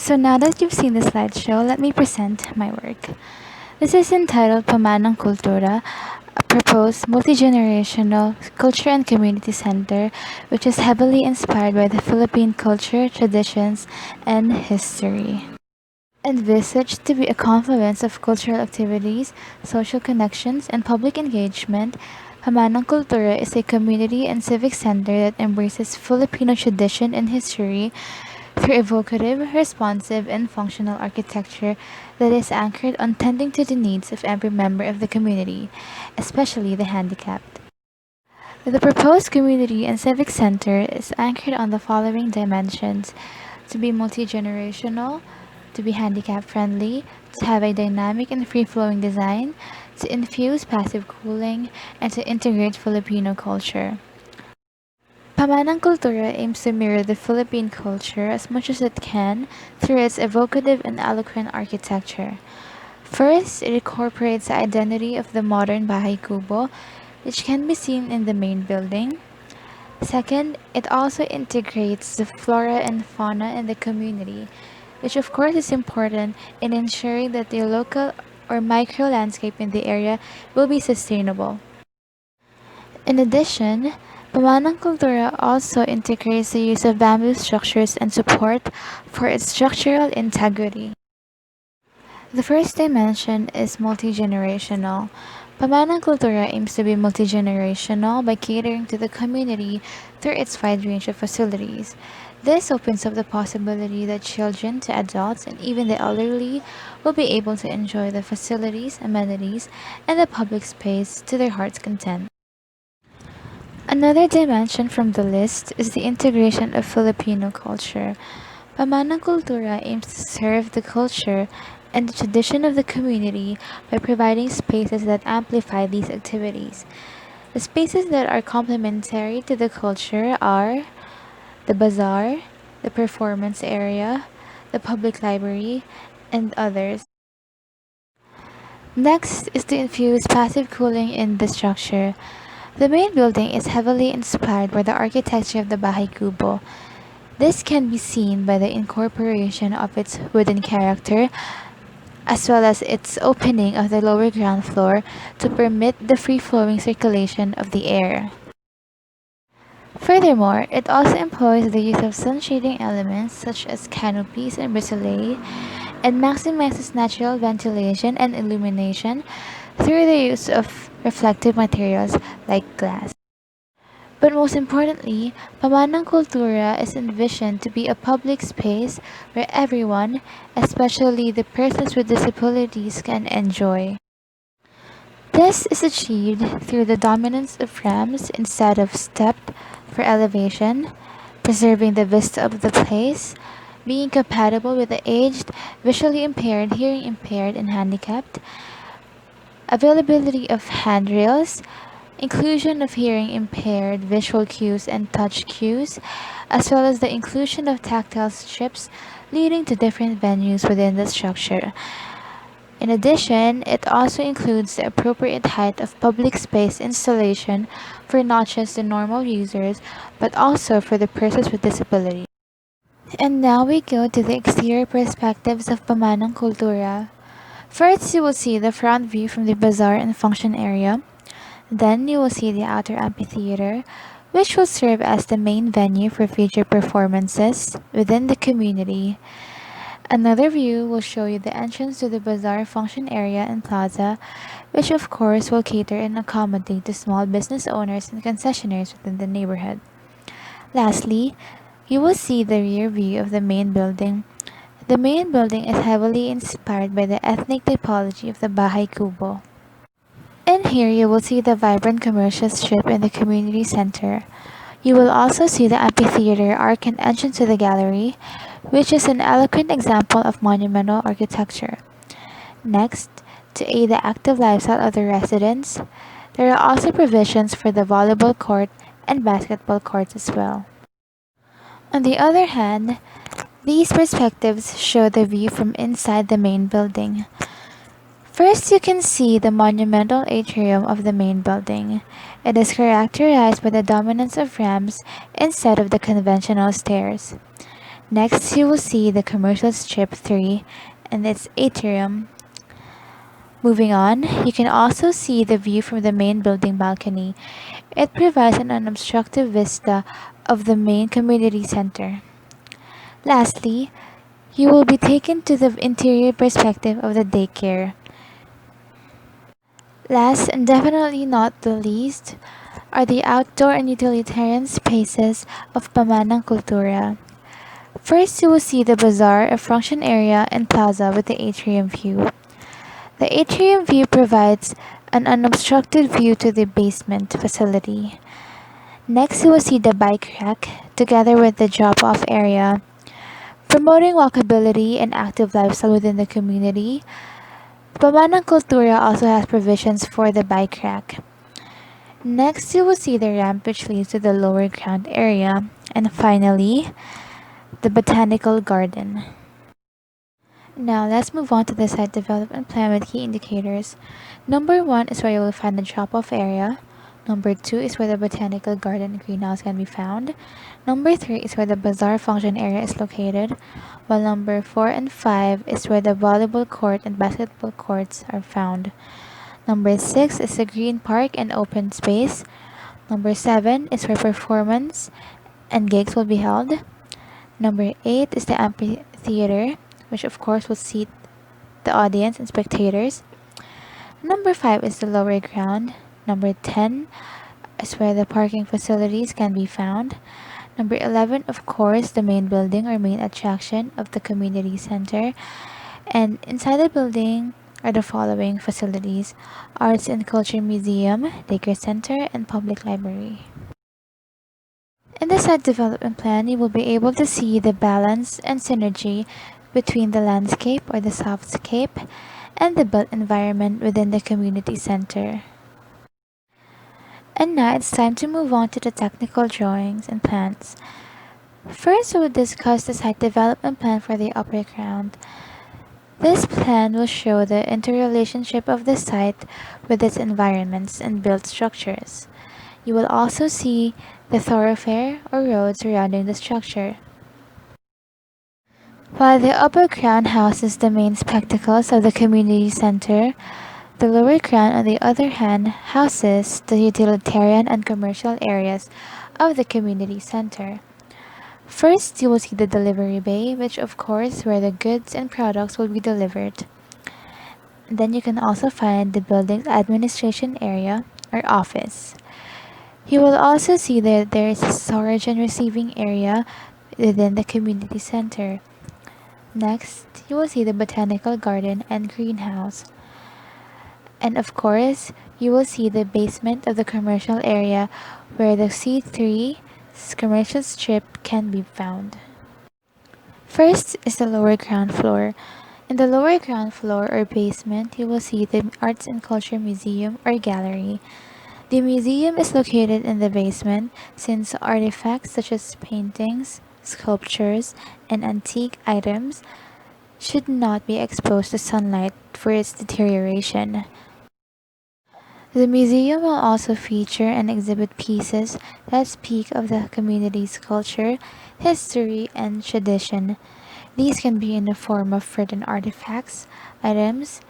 So now that you've seen the slideshow, let me present my work. This is entitled Pamanang Kultura, a proposed multi-generational culture and community center which is heavily inspired by the Philippine culture, traditions, and history. Envisaged to be a confluence of cultural activities, social connections, and public engagement, Pamanang Kultura is a community and civic center that embraces Filipino tradition and history through evocative, responsive, and functional architecture that is anchored on tending to the needs of every member of the community, especially the handicapped. The proposed community and civic center is anchored on the following dimensions: to be multi-generational, to be handicap friendly, to have a dynamic and free-flowing design, to infuse passive cooling, and to integrate Filipino culture. Pamanang Kultura aims to mirror the Philippine culture as much as it can through its evocative and eloquent architecture. First, it incorporates the identity of the modern Bahay Kubo, which can be seen in the main building. Second, it also integrates the flora and fauna in the community, which of course is important in ensuring that the local or micro landscape in the area will be sustainable. In addition, Pamanang Kultura also integrates the use of bamboo structures and support for its structural integrity. The first dimension is multi-generational. Pamanang Kultura aims to be multi-generational by catering to the community through its wide range of facilities. This opens up the possibility that children to adults and even the elderly will be able to enjoy the facilities, amenities, and the public space to their heart's content. Another dimension from the list is the integration of Filipino culture. Pamanang Kultura aims to serve the culture and the tradition of the community by providing spaces that amplify these activities. The spaces that are complementary to the culture are the bazaar, the performance area, the public library, and others. Next is to infuse passive cooling in the structure. The main building is heavily inspired by the architecture of the Bahay Kubo. This can be seen by the incorporation of its wooden character, as well as its opening of the lower ground floor to permit the free-flowing circulation of the air. Furthermore, it also employs the use of sun-shading elements such as canopies and bristle and maximizes natural ventilation and illumination through the use of reflective materials like glass. But most importantly, Pamanang Kultura is envisioned to be a public space where everyone, especially the persons with disabilities, can enjoy. This is achieved through the dominance of ramps instead of step for elevation, preserving the vista of the place, being compatible with the aged, visually impaired, hearing impaired, and handicapped, availability of handrails, inclusion of hearing impaired visual cues and touch cues, as well as the inclusion of tactile strips leading to different venues within the structure. In addition, it also includes the appropriate height of public space installation for not just the normal users, but also for the persons with disability. And now we go to the exterior perspectives of Pamanang Kultura. First, you will see the front view from the bazaar and function area. Then you will see the outer amphitheater, which will serve as the main venue for future performances within the community. Another view will show you the entrance to the bazaar function area and plaza, which of course will cater and accommodate the small business owners and concessionaires within the neighborhood. Lastly, you will see the rear view of the main building. The main building is heavily inspired by the ethnic typology of the Bahay Kubo. In here, you will see the vibrant commercial strip in the community center. You will also see the amphitheater arc and entrance to the gallery, which is an eloquent example of monumental architecture. Next, to aid the active lifestyle of the residents, there are also provisions for the volleyball court and basketball courts as well. On the other hand, these perspectives show the view from inside the main building. First, you can see the monumental atrium of the main building. It is characterized by the dominance of ramps instead of the conventional stairs. Next, you will see the commercial strip 3 and its atrium. Moving on, you can also see the view from the main building balcony. It provides an unobstructed vista of the main community center. Lastly, you will be taken to the interior perspective of the daycare. Last and definitely not the least are the outdoor and utilitarian spaces of Pamanang Kultura. First, you will see the bazaar, a function area and plaza with the atrium view. The atrium view provides an unobstructed view to the basement facility. Next, you will see the bike rack together with the drop-off area. Promoting walkability and active lifestyle within the community, Pamanang Kultura also has provisions for the bike rack. Next, you will see the ramp which leads to the lower ground area. And finally, the botanical garden. Now, let's move on to the site development plan with key indicators. Number 1 is where you will find the drop-off area. Number 2 is where the botanical garden and greenhouse can be found. Number 3 is where the bazaar function area is located. While number 4 and 5 is where the volleyball court and basketball courts are found. Number 6 is the green park and open space. Number 7 is where performance and gigs will be held. Number 8 is the amphitheater, which of course will seat the audience and spectators. Number 5 is the lower ground. Number 10 is where the parking facilities can be found. Number 11, of course, the main building or main attraction of the community center. And inside the building are the following facilities: Arts and Culture Museum, Daycare Center, and Public Library. In the site development plan, you will be able to see the balance and synergy between the landscape or the softscape and the built environment within the community center. And now it's time to move on to the technical drawings and plans. First, we will discuss the site development plan for the upper ground. This plan will show the interrelationship of the site with its environments and built structures. You will also see the thoroughfare or road surrounding the structure. While the upper ground houses the main spectacles of the community center, the lower ground, on the other hand, houses the utilitarian and commercial areas of the community center. First, you will see the delivery bay, which of course where the goods and products will be delivered. Then you can also find the building's administration area or office. You will also see that there is a storage and receiving area within the community center. Next, you will see the botanical garden and greenhouse. And of course, you will see the basement of the commercial area where the C3 commercial strip can be found. First is the lower ground floor. In the lower ground floor or basement, you will see the Arts and Culture Museum or Gallery. The museum is located in the basement since artifacts such as paintings, sculptures, and antique items should not be exposed to sunlight for its deterioration. The museum will also feature and exhibit pieces that speak of the community's culture, history, and tradition. These can be in the form of written artifacts, items,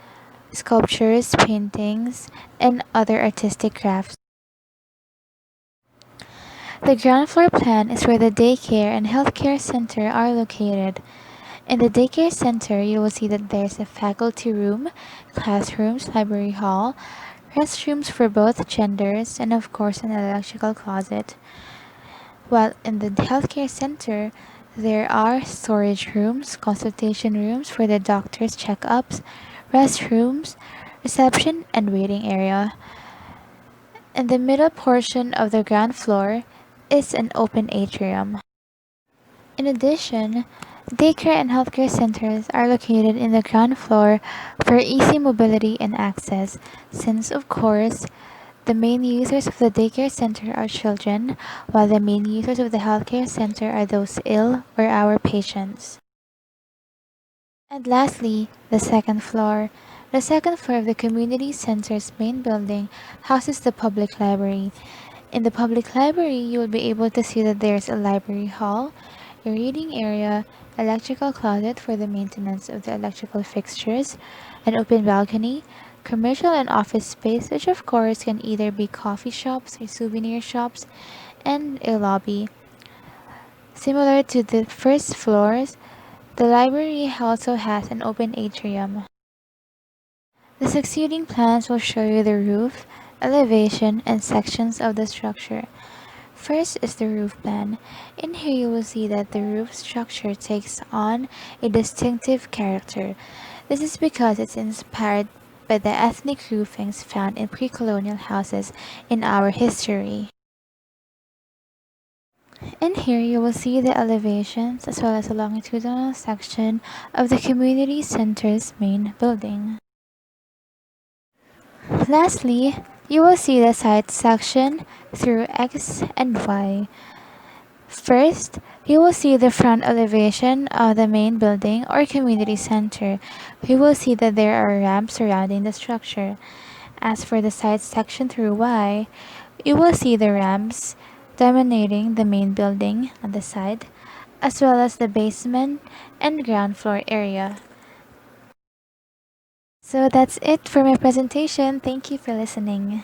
sculptures, paintings, and other artistic crafts. The ground floor plan is where the daycare and healthcare center are located. In the daycare center, you will see that there's a faculty room, classrooms, library hall, restrooms for both genders, and of course an electrical closet. While in the healthcare center, there are storage rooms, consultation rooms for the doctor's checkups, restrooms, reception, and waiting area. In the middle portion of the ground floor is an open atrium. In addition, daycare and healthcare centers are located in the ground floor for easy mobility and access, since of course, the main users of the daycare center are children, while the main users of the healthcare center are those ill or our patients. And lastly, the second floor. The second floor of the community center's main building houses the public library. In the public library, you will be able to see that there's a library hall, a reading area, electrical closet for the maintenance of the electrical fixtures, an open balcony, commercial and office space, which of course can either be coffee shops or souvenir shops, and a lobby. Similar to the first floors, the library also has an open atrium. The succeeding plans will show you the roof, elevation, and sections of the structure. First is the roof plan. In here you will see that the roof structure takes on a distinctive character. This is because it's inspired by the ethnic roofings found in pre-colonial houses in our history. In here you will see the elevations as well as a longitudinal section of the community center's main building. Lastly, you will see the site section through X and Y. First, you will see the front elevation of the main building or community center. You will see that there are ramps surrounding the structure. As for the side section through Y, you will see the ramps dominating the main building on the side, as well as the basement and ground floor area. So that's it for my presentation. Thank you for listening.